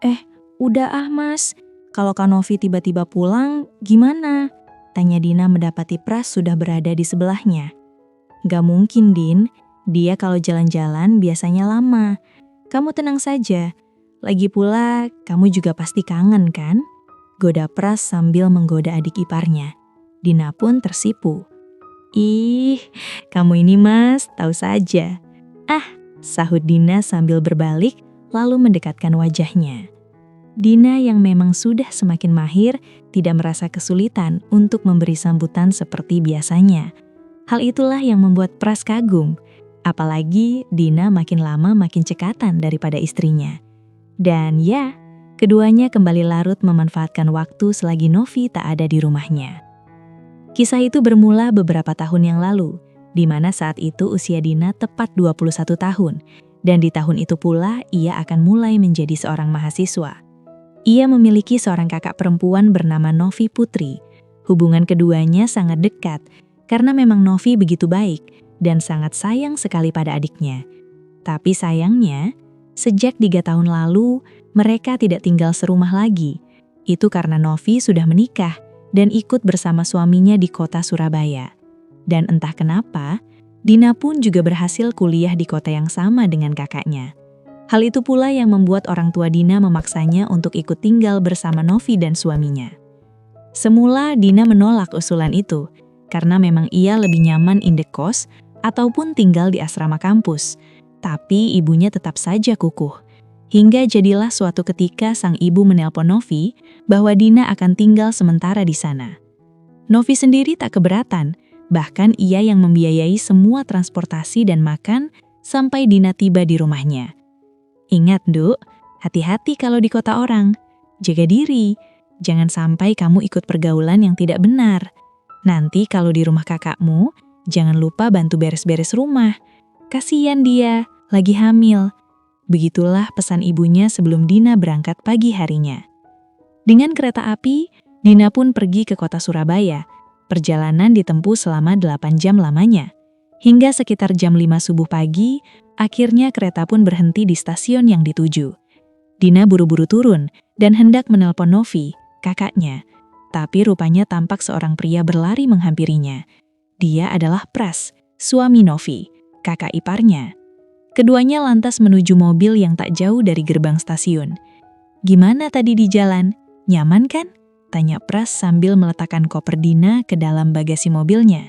Eh, udah ah mas. Kalau Kak Novi tiba-tiba pulang, gimana? Tanya Dina mendapati Pras sudah berada di sebelahnya. Gak mungkin, Din. Dia kalau jalan-jalan biasanya lama. Kamu tenang saja. Lagi pula, kamu juga pasti kangen kan? Goda Pras sambil menggoda adik iparnya. Dina pun tersipu. Ih, kamu ini mas, tahu saja. Ah, sahut Dina sambil berbalik lalu mendekatkan wajahnya. Dina yang memang sudah semakin mahir tidak merasa kesulitan untuk memberi sambutan seperti biasanya. Hal itulah yang membuat Pras kagum. Apalagi Dina makin lama makin cekatan daripada istrinya. Dan ya, keduanya kembali larut memanfaatkan waktu selagi Novi tak ada di rumahnya. Kisah itu bermula beberapa tahun yang lalu, di mana saat itu usia Dina tepat 21 tahun. Dan di tahun itu pula ia akan mulai menjadi seorang mahasiswa. Ia memiliki seorang kakak perempuan bernama Novi Putri. Hubungan keduanya sangat dekat karena memang Novi begitu baik dan sangat sayang sekali pada adiknya. Tapi sayangnya, sejak 3 tahun lalu mereka tidak tinggal serumah lagi. Itu karena Novi sudah menikah dan ikut bersama suaminya di kota Surabaya. Dan entah kenapa, Dina pun juga berhasil kuliah di kota yang sama dengan kakaknya. Hal itu pula yang membuat orang tua Dina memaksanya untuk ikut tinggal bersama Novi dan suaminya. Semula Dina menolak usulan itu, karena memang ia lebih nyaman indekos ataupun tinggal di asrama kampus. Tapi ibunya tetap saja kukuh. Hingga jadilah suatu ketika sang ibu menelpon Novi bahwa Dina akan tinggal sementara di sana. Novi sendiri tak keberatan, bahkan ia yang membiayai semua transportasi dan makan sampai Dina tiba di rumahnya. Ingat, Duk, hati-hati kalau di kota orang. Jaga diri, jangan sampai kamu ikut pergaulan yang tidak benar. Nanti kalau di rumah kakakmu, jangan lupa bantu beres-beres rumah. Kasian dia, lagi hamil. Begitulah pesan ibunya sebelum Dina berangkat pagi harinya. Dengan kereta api, Dina pun pergi ke kota Surabaya. Perjalanan ditempuh selama 8 jam lamanya. Hingga sekitar jam 5 subuh pagi, akhirnya kereta pun berhenti di stasiun yang dituju. Dina buru-buru turun dan hendak menelpon Novi, kakaknya. Tapi rupanya tampak seorang pria berlari menghampirinya. Dia adalah Pras, suami Novi, kakak iparnya. Keduanya lantas menuju mobil yang tak jauh dari gerbang stasiun. Gimana tadi di jalan? Nyaman kan? Tanya Pras sambil meletakkan koper Dina ke dalam bagasi mobilnya.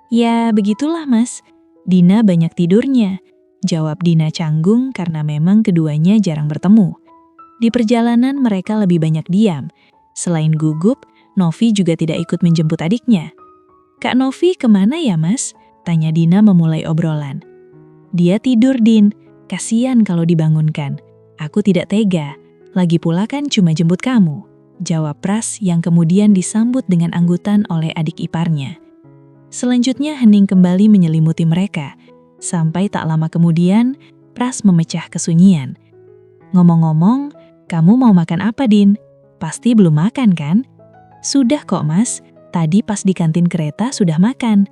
Ya begitulah mas, Dina banyak tidurnya. Jawab Dina canggung karena memang keduanya jarang bertemu. Di perjalanan mereka lebih banyak diam. Selain gugup, Novi juga tidak ikut menjemput adiknya. Kak Novi kemana ya mas? Tanya Dina memulai obrolan. Dia tidur, Din. Kasian kalau dibangunkan. Aku tidak tega. Lagi pula kan cuma jemput kamu. Jawab Pras yang kemudian disambut dengan anggutan oleh adik iparnya. Selanjutnya hening kembali menyelimuti mereka. Sampai tak lama kemudian, Pras memecah kesunyian. Ngomong-ngomong, kamu mau makan apa, Din? Pasti belum makan kan? Sudah kok, Mas. Tadi pas di kantin kereta sudah makan.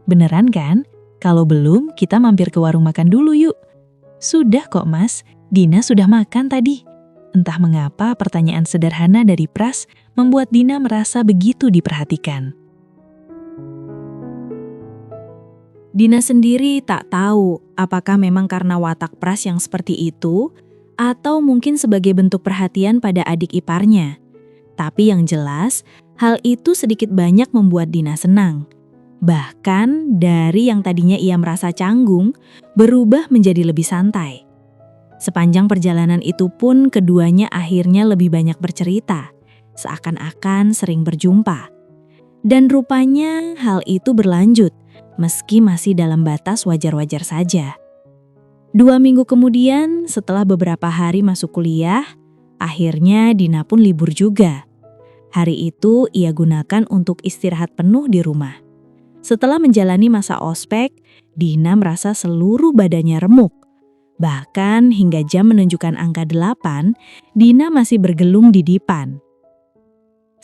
Beneran kan? Kalau belum, kita mampir ke warung makan dulu yuk. Sudah kok mas, Dina sudah makan tadi. Entah mengapa pertanyaan sederhana dari Pras membuat Dina merasa begitu diperhatikan. Dina sendiri tak tahu apakah memang karena watak Pras yang seperti itu, atau mungkin sebagai bentuk perhatian pada adik iparnya. Tapi yang jelas, hal itu sedikit banyak membuat Dina senang. Bahkan dari yang tadinya ia merasa canggung, berubah menjadi lebih santai. Sepanjang perjalanan itu pun keduanya akhirnya lebih banyak bercerita, seakan-akan sering berjumpa. Dan rupanya hal itu berlanjut, meski masih dalam batas wajar-wajar saja. 2 minggu kemudian, setelah beberapa hari masuk kuliah, akhirnya Dina pun libur juga. Hari itu ia gunakan untuk istirahat penuh di rumah. Setelah menjalani masa ospek, Dina merasa seluruh badannya remuk. Bahkan hingga jam menunjukkan angka 8, Dina masih bergelung di dipan.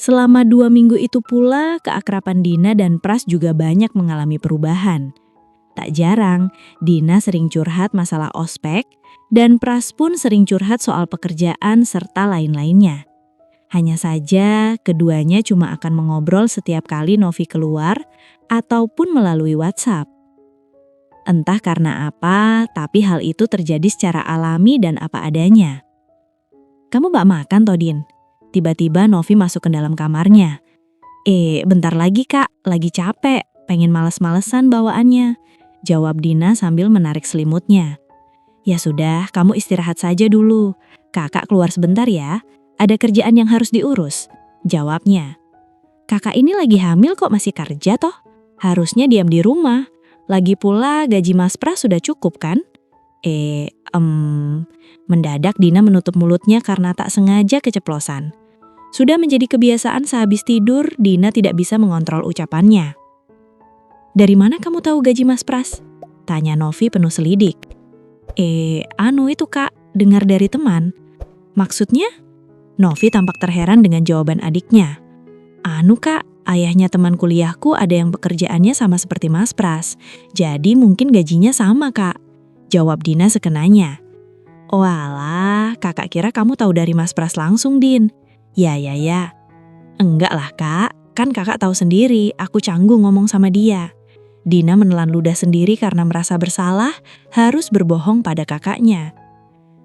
Selama 2 minggu itu pula, keakraban Dina dan Pras juga banyak mengalami perubahan. Tak jarang, Dina sering curhat masalah ospek, dan Pras pun sering curhat soal pekerjaan serta lain-lainnya. Hanya saja, keduanya cuma akan mengobrol setiap kali Novi keluar ataupun melalui WhatsApp. Entah karena apa, tapi hal itu terjadi secara alami dan apa adanya. "Kamu gak makan, Todin?" Tiba-tiba Novi masuk ke dalam kamarnya. Bentar lagi kak, lagi capek, pengen males-malesan bawaannya," jawab Dina sambil menarik selimutnya. "Ya sudah, kamu istirahat saja dulu. Kakak keluar sebentar ya, ada kerjaan yang harus diurus," jawabnya. "Kakak ini lagi hamil kok masih kerja toh? Harusnya diam di rumah. Lagi pula gaji Mas Pras sudah cukup kan?" Mendadak Dina menutup mulutnya karena tak sengaja keceplosan. Sudah menjadi kebiasaan sehabis tidur, Dina tidak bisa mengontrol ucapannya. "Dari mana kamu tahu gaji Mas Pras?" tanya Novi penuh selidik. Itu kak, dengar dari teman." "Maksudnya?" Novi tampak terheran dengan jawaban adiknya. Kak, ayahnya teman kuliahku ada yang pekerjaannya sama seperti Mas Pras. Jadi mungkin gajinya sama kak," jawab Dina sekenanya. "Oh alah, kakak kira kamu tahu dari Mas Pras langsung, Din." Ya. "Enggak lah kak, kan kakak tahu sendiri aku canggung ngomong sama dia." Dina menelan ludah sendiri karena merasa bersalah harus berbohong pada kakaknya.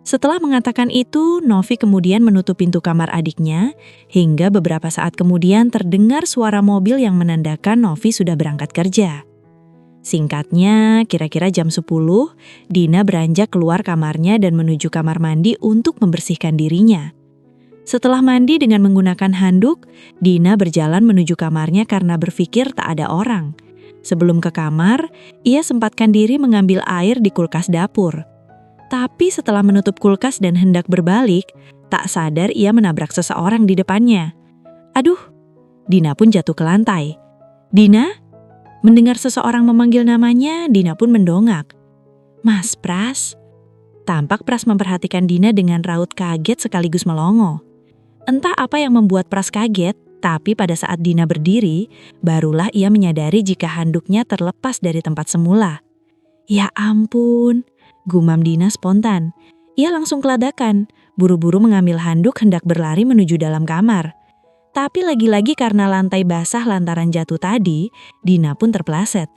Setelah mengatakan itu, Novi kemudian menutup pintu kamar adiknya, hingga beberapa saat kemudian terdengar suara mobil yang menandakan Novi sudah berangkat kerja. Singkatnya, kira-kira jam 10, Dina beranjak keluar kamarnya dan menuju kamar mandi untuk membersihkan dirinya. Setelah mandi dengan menggunakan handuk, Dina berjalan menuju kamarnya karena berpikir tak ada orang. Sebelum ke kamar, ia sempatkan diri mengambil air di kulkas dapur. Tapi setelah menutup kulkas dan hendak berbalik, tak sadar ia menabrak seseorang di depannya. "Aduh!" Dina pun jatuh ke lantai. "Dina?" Mendengar seseorang memanggil namanya, Dina pun mendongak. "Mas Pras?" Tampak Pras memperhatikan Dina dengan raut kaget sekaligus melongo. Entah apa yang membuat Pras kaget, tapi pada saat Dina berdiri, barulah ia menyadari jika handuknya terlepas dari tempat semula. "Ya ampun," gumam Dina spontan. Ia langsung keladakan, buru-buru mengambil handuk hendak berlari menuju dalam kamar. Tapi lagi-lagi karena lantai basah lantaran jatuh tadi, Dina pun terpeleset.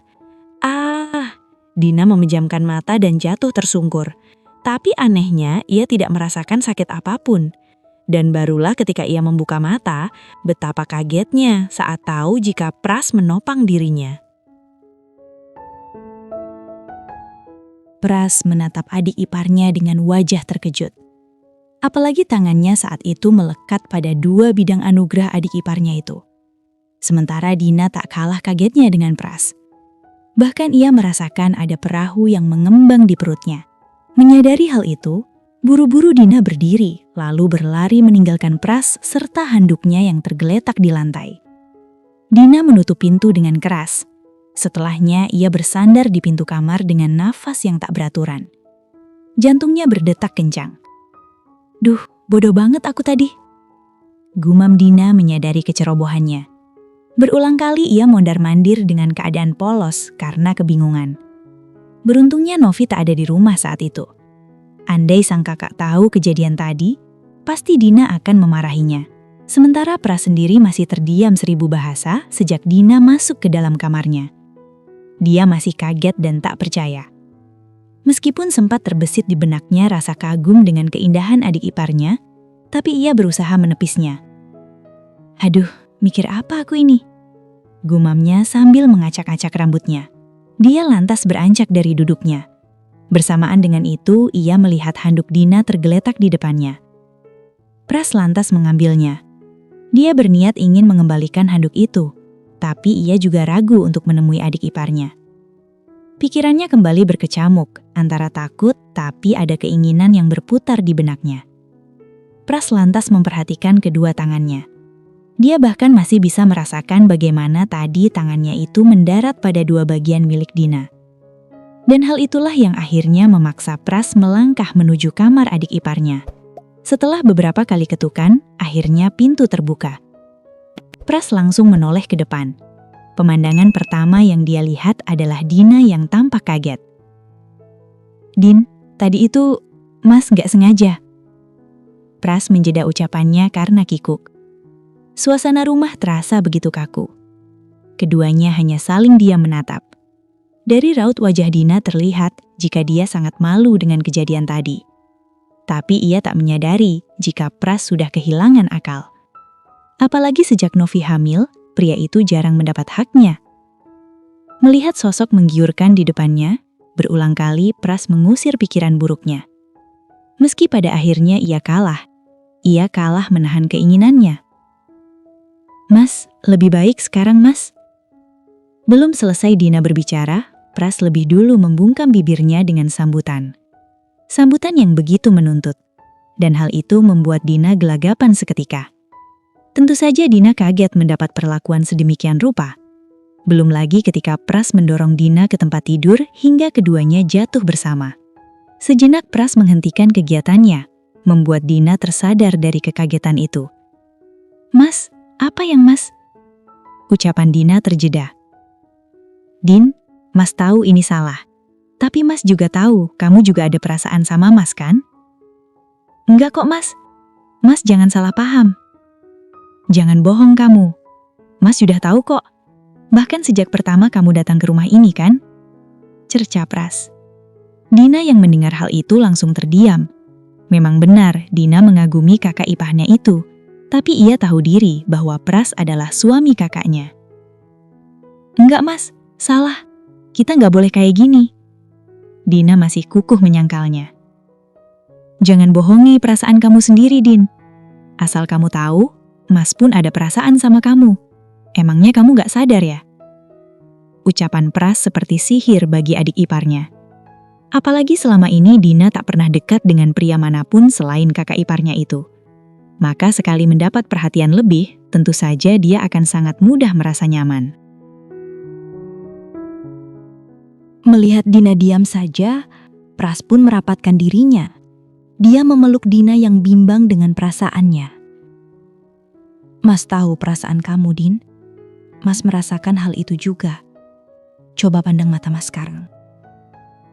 Dina memejamkan mata dan jatuh tersungkur. Tapi anehnya, ia tidak merasakan sakit apapun. Dan barulah ketika ia membuka mata, betapa kagetnya saat tahu jika Pras menopang dirinya. Pras menatap adik iparnya dengan wajah terkejut. Apalagi tangannya saat itu melekat pada dua bidang anugerah adik iparnya itu. Sementara Dina tak kalah kagetnya dengan Pras. Bahkan ia merasakan ada perahu yang mengembang di perutnya. Menyadari hal itu, buru-buru Dina berdiri, lalu berlari meninggalkan Pras serta handuknya yang tergeletak di lantai. Dina menutup pintu dengan keras. Setelahnya ia bersandar di pintu kamar dengan nafas yang tak beraturan. Jantungnya berdetak kencang. "Duh, bodoh banget aku tadi," gumam Dina menyadari kecerobohannya. Berulang kali ia mondar-mandir dengan keadaan polos karena kebingungan. Beruntungnya Novi tak ada di rumah saat itu. Andai sang kakak tahu kejadian tadi, pasti Dina akan memarahinya. Sementara Pras sendiri masih terdiam 1000 bahasa sejak Dina masuk ke dalam kamarnya. Dia masih kaget dan tak percaya. Meskipun sempat terbesit di benaknya rasa kagum dengan keindahan adik iparnya, tapi ia berusaha menepisnya. "Aduh, mikir apa aku ini?" gumamnya sambil mengacak-acak rambutnya. Dia lantas beranjak dari duduknya. Bersamaan dengan itu, ia melihat handuk Dina tergeletak di depannya. Pras lantas mengambilnya. Dia berniat ingin mengembalikan handuk itu, tapi ia juga ragu untuk menemui adik iparnya. Pikirannya kembali berkecamuk, antara takut tapi ada keinginan yang berputar di benaknya. Pras lantas memperhatikan kedua tangannya. Dia bahkan masih bisa merasakan bagaimana tadi tangannya itu mendarat pada dua bagian milik Dina. Dan hal itulah yang akhirnya memaksa Pras melangkah menuju kamar adik iparnya. Setelah beberapa kali ketukan, akhirnya pintu terbuka. Pras langsung menoleh ke depan. pemandangan pertama yang dia lihat adalah Dina yang tampak kaget. "Din, tadi itu Mas nggak sengaja." Pras menjeda ucapannya karena kikuk. Suasana rumah terasa begitu kaku. Keduanya hanya saling diam menatap. Dari raut wajah Dina terlihat jika dia sangat malu dengan kejadian tadi. Tapi ia tak menyadari jika Pras sudah kehilangan akal. Apalagi sejak Novi hamil, pria itu jarang mendapat haknya. Melihat sosok menggiurkan di depannya, berulang kali Pras mengusir pikiran buruknya. Meski pada akhirnya ia kalah menahan keinginannya. "Mas, lebih baik sekarang, Mas." Belum selesai Dina berbicara, Pras lebih dulu membungkam bibirnya dengan sambutan. Sambutan yang begitu menuntut. Dan hal itu membuat Dina gelagapan seketika. Tentu saja Dina kaget mendapat perlakuan sedemikian rupa. Belum lagi ketika Pras mendorong Dina ke tempat tidur hingga keduanya jatuh bersama. Sejenak Pras menghentikan kegiatannya, membuat Dina tersadar dari kekagetan itu. "Mas, apa yang Mas?" Ucapan Dina terjeda. "Din, Mas tahu ini salah. Tapi Mas juga tahu kamu juga ada perasaan sama Mas kan?" "Enggak kok Mas. Mas jangan salah paham." "Jangan bohong kamu. Mas sudah tahu kok. Bahkan sejak pertama kamu datang ke rumah ini kan?" cerca Pras. Dina yang mendengar hal itu langsung terdiam. Memang benar Dina mengagumi kakak iparnya itu. Tapi ia tahu diri bahwa Pras adalah suami kakaknya. "Enggak Mas, salah. Kita nggak boleh kayak gini." Dina masih kukuh menyangkalnya. "Jangan bohongi perasaan kamu sendiri, Din. Asal kamu tahu, Mas pun ada perasaan sama kamu. Emangnya kamu nggak sadar ya?" Ucapan Pras seperti sihir bagi adik iparnya. Apalagi selama ini Dina tak pernah dekat dengan pria manapun selain kakak iparnya itu. Maka sekali mendapat perhatian lebih, tentu saja dia akan sangat mudah merasa nyaman. Melihat Dina diam saja, Pras pun merapatkan dirinya. Dia memeluk Dina yang bimbang dengan perasaannya. "Mas tahu perasaan kamu, Din. Mas merasakan hal itu juga. Coba pandang mata Mas sekarang."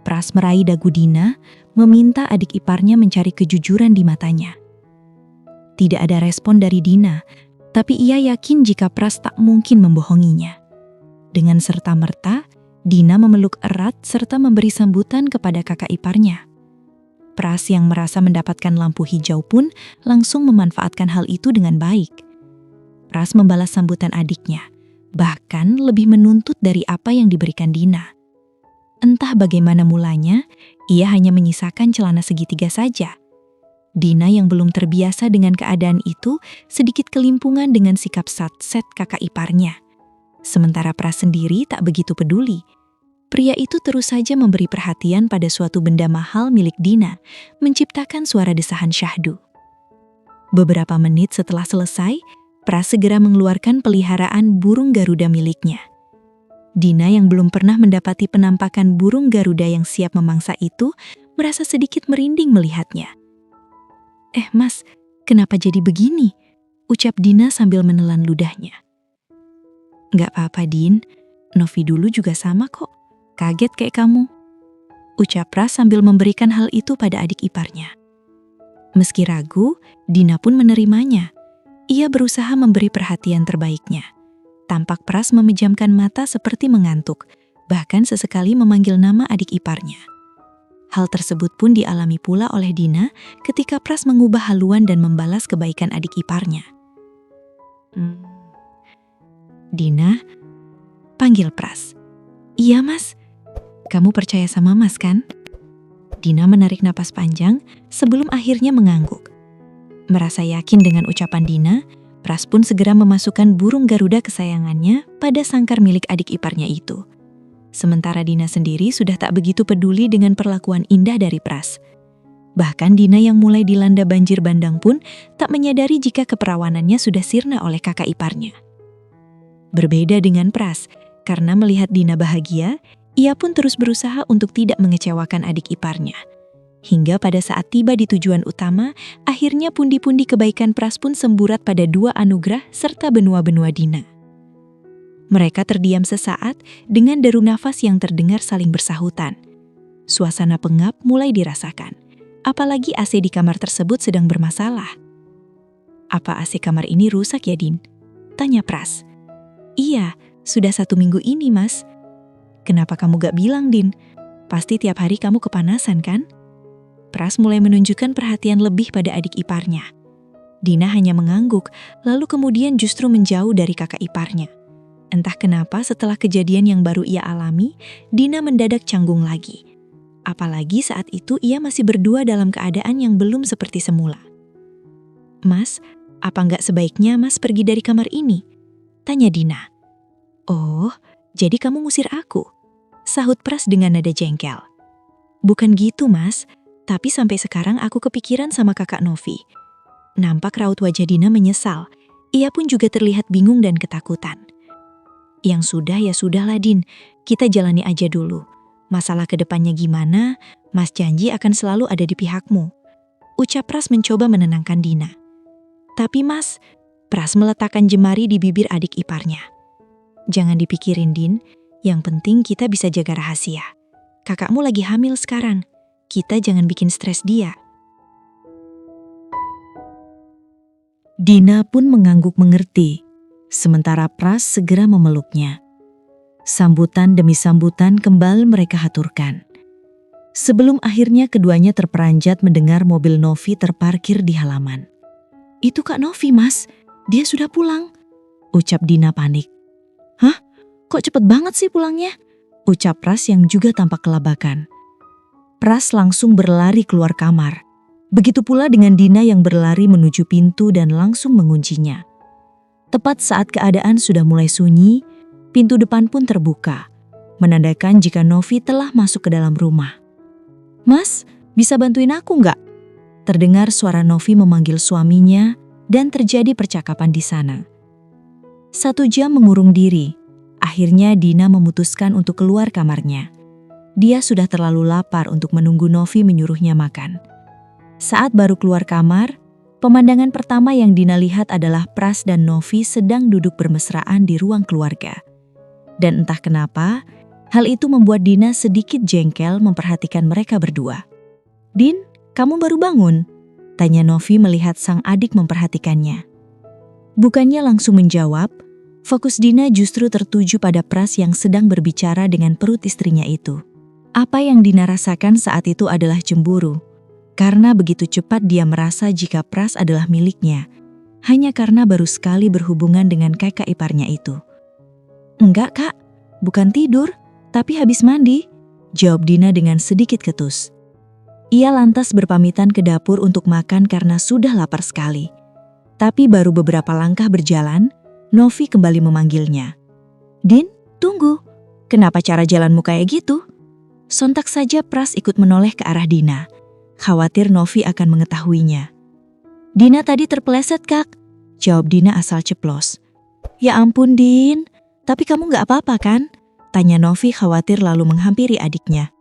Pras meraih dagu Dina, meminta adik iparnya mencari kejujuran di matanya. Tidak ada respon dari Dina, tapi ia yakin jika Pras tak mungkin membohonginya. Dengan serta-merta, Dina memeluk erat serta memberi sambutan kepada kakak iparnya. Pras yang merasa mendapatkan lampu hijau pun langsung memanfaatkan hal itu dengan baik. Pras membalas sambutan adiknya, bahkan lebih menuntut dari apa yang diberikan Dina. Entah bagaimana mulanya, ia hanya menyisakan celana segitiga saja. Dina yang belum terbiasa dengan keadaan itu sedikit kelimpungan dengan sikap satset kakak iparnya. Sementara Pras sendiri tak begitu peduli. Pria itu terus saja memberi perhatian pada suatu benda mahal milik Dina, menciptakan suara desahan syahdu. Beberapa menit setelah selesai, Pras segera mengeluarkan peliharaan burung Garuda miliknya. Dina yang belum pernah mendapati penampakan burung Garuda yang siap memangsa itu, merasa sedikit merinding melihatnya. Mas, kenapa jadi begini?" ucap Dina sambil menelan ludahnya. "Nggak apa-apa, Din. Novi dulu juga sama kok. Kaget kayak kamu," ucap Pras sambil memberikan hal itu pada adik iparnya. Meski ragu, Dina pun menerimanya. Ia berusaha memberi perhatian terbaiknya. Tampak Pras memejamkan mata seperti mengantuk, bahkan sesekali memanggil nama adik iparnya. Hal tersebut pun dialami pula oleh Dina ketika Pras mengubah haluan dan membalas kebaikan adik iparnya. "Dina," panggil Pras. "Iya Mas, kamu percaya sama Mas kan?" Dina menarik napas panjang sebelum akhirnya mengangguk. Merasa yakin dengan ucapan Dina, Pras pun segera memasukkan burung Garuda kesayangannya pada sangkar milik adik iparnya itu. Sementara Dina sendiri sudah tak begitu peduli dengan perlakuan indah dari Pras. Bahkan Dina yang mulai dilanda banjir bandang pun tak menyadari jika keperawanannya sudah sirna oleh kakak iparnya. Berbeda dengan Pras, karena melihat Dina bahagia, ia pun terus berusaha untuk tidak mengecewakan adik iparnya. Hingga pada saat tiba di tujuan utama, akhirnya pundi-pundi kebaikan Pras pun semburat pada dua anugerah serta benua-benua Dina. Mereka terdiam sesaat dengan deru nafas yang terdengar saling bersahutan. Suasana pengap mulai dirasakan, apalagi AC di kamar tersebut sedang bermasalah. "Apa AC kamar ini rusak ya, Din?" tanya Pras. "Iya, sudah 1 minggu ini, Mas." "Kenapa kamu gak bilang, Din? Pasti tiap hari kamu kepanasan kan?" Pras mulai menunjukkan perhatian lebih pada adik iparnya. Dina hanya mengangguk, lalu kemudian justru menjauh dari kakak iparnya. Entah kenapa setelah kejadian yang baru ia alami, Dina mendadak canggung lagi. Apalagi saat itu ia masih berdua dalam keadaan yang belum seperti semula. "Mas, apa nggak sebaiknya Mas pergi dari kamar ini?" tanya Dina. "Oh, jadi kamu ngusir aku?" sahut Pras dengan nada jengkel. "Bukan gitu, Mas. Tapi sampai sekarang aku kepikiran sama kakak Novi." Nampak raut wajah Dina menyesal. Ia pun juga terlihat bingung dan ketakutan. "Yang sudah ya sudahlah, Din. Kita jalani aja dulu. Masalah kedepannya gimana, Mas janji akan selalu ada di pihakmu," ucap Pras mencoba menenangkan Dina. "Tapi Mas," Pras meletakkan jemari di bibir adik iparnya. "Jangan dipikirin, Din. Yang penting kita bisa jaga rahasia. Kakakmu lagi hamil sekarang. Kita jangan bikin stres dia." Dina pun mengangguk mengerti, sementara Pras segera memeluknya. Sambutan demi sambutan kembali mereka haturkan. Sebelum akhirnya keduanya terperanjat mendengar mobil Novi terparkir di halaman. "Itu Kak Novi, Mas. Dia sudah pulang," ucap Dina panik. "Hah? Kok cepet banget sih pulangnya?" ucap Pras yang juga tampak kelabakan. Pras langsung berlari keluar kamar. Begitu pula dengan Dina yang berlari menuju pintu dan langsung menguncinya. Tepat saat keadaan sudah mulai sunyi, pintu depan pun terbuka, menandakan jika Novi telah masuk ke dalam rumah. "Mas, bisa bantuin aku nggak?" Terdengar suara Novi memanggil suaminya dan terjadi percakapan di sana. 1 jam mengurung diri, akhirnya Dina memutuskan untuk keluar kamarnya. Dia sudah terlalu lapar untuk menunggu Novi menyuruhnya makan. Saat baru keluar kamar, pemandangan pertama yang Dina lihat adalah Pras dan Novi sedang duduk bermesraan di ruang keluarga. Dan entah kenapa, hal itu membuat Dina sedikit jengkel memperhatikan mereka berdua. "Din, kamu baru bangun?" tanya Novi melihat sang adik memperhatikannya. Bukannya langsung menjawab, fokus Dina justru tertuju pada Pras yang sedang berbicara dengan perut istrinya itu. Apa yang Dina rasakan saat itu adalah cemburu. Karena begitu cepat dia merasa jika Pras adalah miliknya, hanya karena baru sekali berhubungan dengan kakak iparnya itu. "Enggak, Kak. Bukan tidur, tapi habis mandi," jawab Dina dengan sedikit ketus. Ia lantas berpamitan ke dapur untuk makan karena sudah lapar sekali. Tapi baru beberapa langkah berjalan, Novi kembali memanggilnya. "Din, tunggu. Kenapa cara jalanmu kayak gitu?" Sontak saja Pras ikut menoleh ke arah Dina. Khawatir Novi akan mengetahuinya. "Dina tadi terpeleset, Kak," jawab Dina asal ceplos. "Ya ampun, Din. Tapi kamu gak apa-apa kan?" tanya Novi khawatir lalu menghampiri adiknya.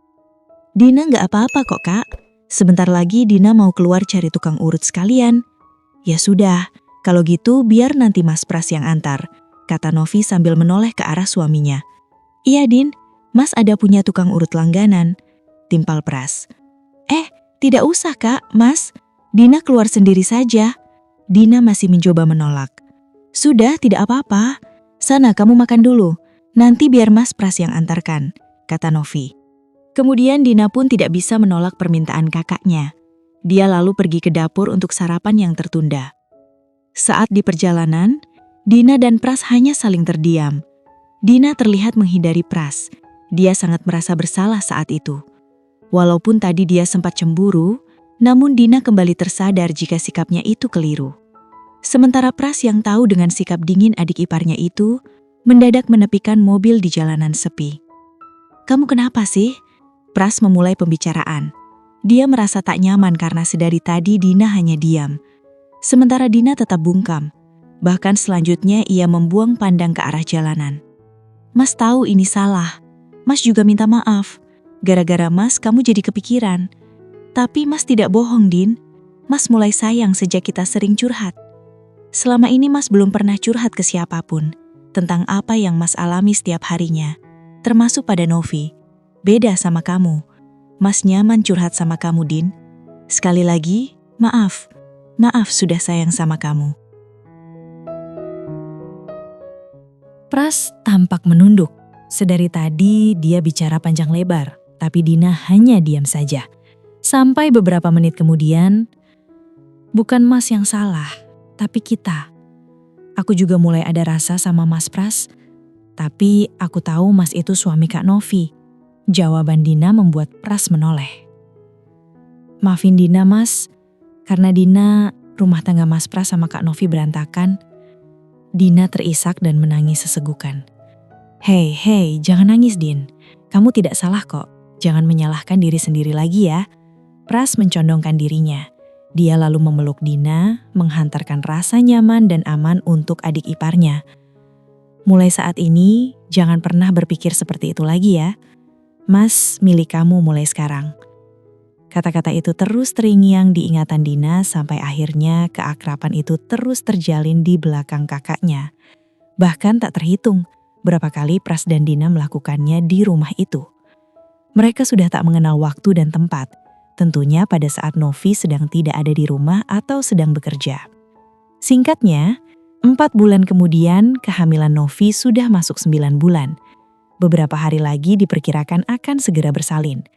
"Dina gak apa-apa kok, Kak. Sebentar lagi Dina mau keluar cari tukang urut sekalian." "Ya sudah, kalau gitu biar nanti Mas Pras yang antar," kata Novi sambil menoleh ke arah suaminya. "Iya, Din. Mas ada punya tukang urut langganan," timpal Pras. "Tidak usah, Kak, Mas. Dina keluar sendiri saja." Dina masih mencoba menolak. "Sudah, tidak apa-apa. Sana kamu makan dulu. Nanti biar Mas Pras yang antarkan," kata Novi. Kemudian Dina pun tidak bisa menolak permintaan kakaknya. Dia lalu pergi ke dapur untuk sarapan yang tertunda. Saat di perjalanan, Dina dan Pras hanya saling terdiam. Dina terlihat menghindari Pras. Dia sangat merasa bersalah saat itu. Walaupun tadi dia sempat cemburu, namun Dina kembali tersadar jika sikapnya itu keliru. Sementara Pras yang tahu dengan sikap dingin adik iparnya itu, mendadak menepikan mobil di jalanan sepi. "Kamu kenapa sih?" Pras memulai pembicaraan. Dia merasa tak nyaman karena sedari tadi Dina hanya diam. Sementara Dina tetap bungkam. Bahkan selanjutnya ia membuang pandang ke arah jalanan. "Mas tahu ini salah. Mas juga minta maaf. Gara-gara Mas kamu jadi kepikiran. Tapi Mas tidak bohong, Din. Mas mulai sayang sejak kita sering curhat. Selama ini Mas belum pernah curhat ke siapapun. tentang apa yang Mas alami setiap harinya, termasuk pada Novi. Beda sama kamu. Mas nyaman curhat sama kamu, Din. Sekali lagi, maaf. Maaf sudah sayang sama kamu. Pras tampak menunduk. Sedari tadi dia bicara panjang lebar, tapi Dina hanya diam saja. Sampai beberapa menit kemudian, bukan Mas yang salah, tapi kita. Aku juga mulai ada rasa sama Mas Pras, tapi aku tahu Mas itu suami Kak Novi. Jawaban Dina membuat Pras menoleh. Maafin Dina, Mas, karena Dina rumah tangga Mas Pras sama Kak Novi berantakan. Dina terisak dan menangis sesegukan. Hei, jangan nangis, Din. Kamu tidak salah kok. Jangan menyalahkan diri sendiri lagi ya. Pras mencondongkan dirinya. Dia lalu memeluk Dina, menghantarkan rasa nyaman dan aman untuk adik iparnya. Mulai saat ini, jangan pernah berpikir seperti itu lagi ya. Mas milik kamu mulai sekarang. Kata-kata itu terus terngiang di ingatan Dina sampai akhirnya keakraban itu terus terjalin di belakang kakaknya. Bahkan tak terhitung berapa kali Pras dan Dina melakukannya di rumah itu. Mereka sudah tak mengenal waktu dan tempat. Tentunya pada saat Novi sedang tidak ada di rumah atau sedang bekerja. Singkatnya, 4 bulan kemudian kehamilan Novi sudah masuk 9 bulan. Beberapa hari lagi diperkirakan akan segera bersalin.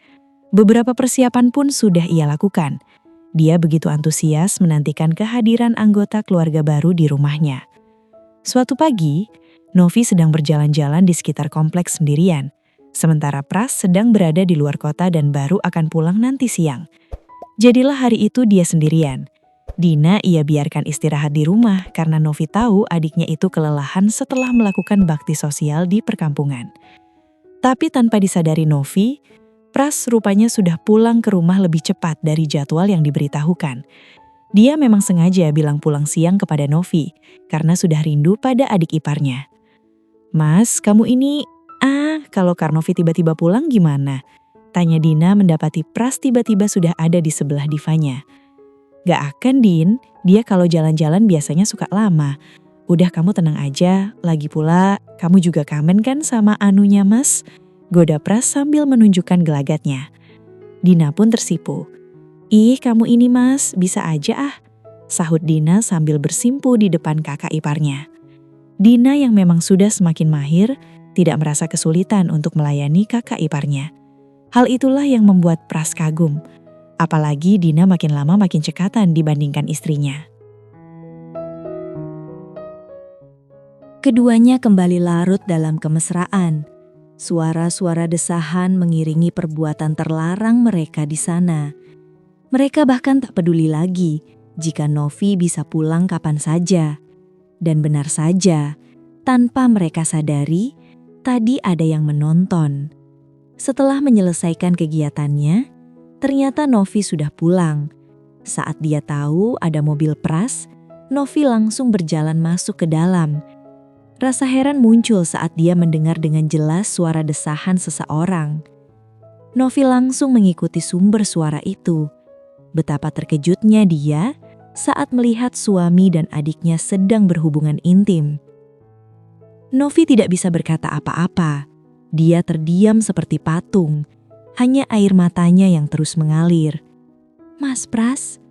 Beberapa persiapan pun sudah ia lakukan. Dia begitu antusias menantikan kehadiran anggota keluarga baru di rumahnya. Suatu pagi, Novi sedang berjalan-jalan di sekitar kompleks sendirian. Sementara Pras sedang berada di luar kota dan baru akan pulang nanti siang. Jadilah hari itu dia sendirian. Dina ia biarkan istirahat di rumah karena Novi tahu adiknya itu kelelahan setelah melakukan bakti sosial di perkampungan. Tapi tanpa disadari Novi, Pras rupanya sudah pulang ke rumah lebih cepat dari jadwal yang diberitahukan. Dia memang sengaja bilang pulang siang kepada Novi karena sudah rindu pada adik iparnya. Mas, kamu ini... kalau Kak Novi tiba-tiba pulang gimana? Tanya Dina mendapati Pras tiba-tiba sudah ada di sebelah divanya. Gak akan, Din. Dia kalau jalan-jalan biasanya suka lama. Udah kamu tenang aja. Lagi pula, kamu juga kangen kan sama anunya, Mas? Goda Pras sambil menunjukkan gelagatnya. Dina pun tersipu. Ih, kamu ini, Mas. Bisa aja sahut Dina sambil bersimpu di depan kakak iparnya. Dina yang memang sudah semakin mahir, tidak merasa kesulitan untuk melayani kakak iparnya. Hal itulah yang membuat Pras kagum. Apalagi Dina makin lama makin cekatan dibandingkan istrinya. Keduanya kembali larut dalam kemesraan. Suara-suara desahan mengiringi perbuatan terlarang mereka di sana. Mereka bahkan tak peduli lagi jika Novi bisa pulang kapan saja. Dan benar saja, tanpa mereka sadari, tadi ada yang menonton. Setelah menyelesaikan kegiatannya, ternyata Novi sudah pulang. Saat dia tahu ada mobil Pras, Novi langsung berjalan masuk ke dalam. Rasa heran muncul saat dia mendengar dengan jelas suara desahan seseorang. Novi langsung mengikuti sumber suara itu. Betapa terkejutnya dia saat melihat suami dan adiknya sedang berhubungan intim. Novi tidak bisa berkata apa-apa. Dia terdiam seperti patung. Hanya air matanya yang terus mengalir. Mas Pras,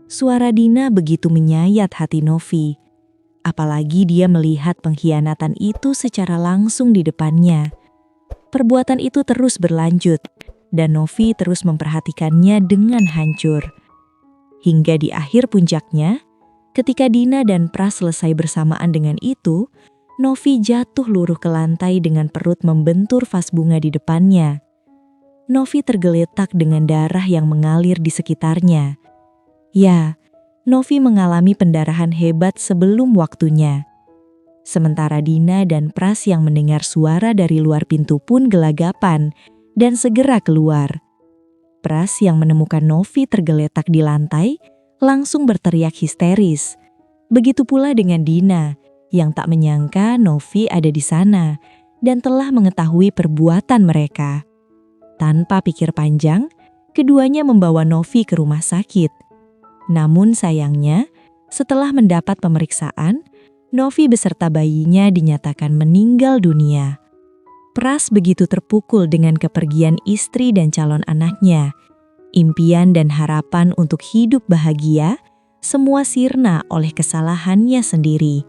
suara Dina begitu menyayat hati Novi. Apalagi dia melihat pengkhianatan itu secara langsung di depannya. Perbuatan itu terus berlanjut, dan Novi terus memperhatikannya dengan hancur. Hingga di akhir puncaknya, ketika Dina dan Pras selesai bersamaan dengan itu, Novi jatuh luruh ke lantai dengan perut membentur vas bunga di depannya. Novi tergeletak dengan darah yang mengalir di sekitarnya. Ya, Novi mengalami pendarahan hebat sebelum waktunya. Sementara Dina dan Pras yang mendengar suara dari luar pintu pun gelagapan dan segera keluar. Pras yang menemukan Novi tergeletak di lantai langsung berteriak histeris. Begitu pula dengan Dina yang tak menyangka Novi ada di sana dan telah mengetahui perbuatan mereka. Tanpa pikir panjang, keduanya membawa Novi ke rumah sakit. Namun sayangnya, setelah mendapat pemeriksaan, Novi beserta bayinya dinyatakan meninggal dunia. Pras begitu terpukul dengan kepergian istri dan calon anaknya. Impian dan harapan untuk hidup bahagia semua sirna oleh kesalahannya sendiri.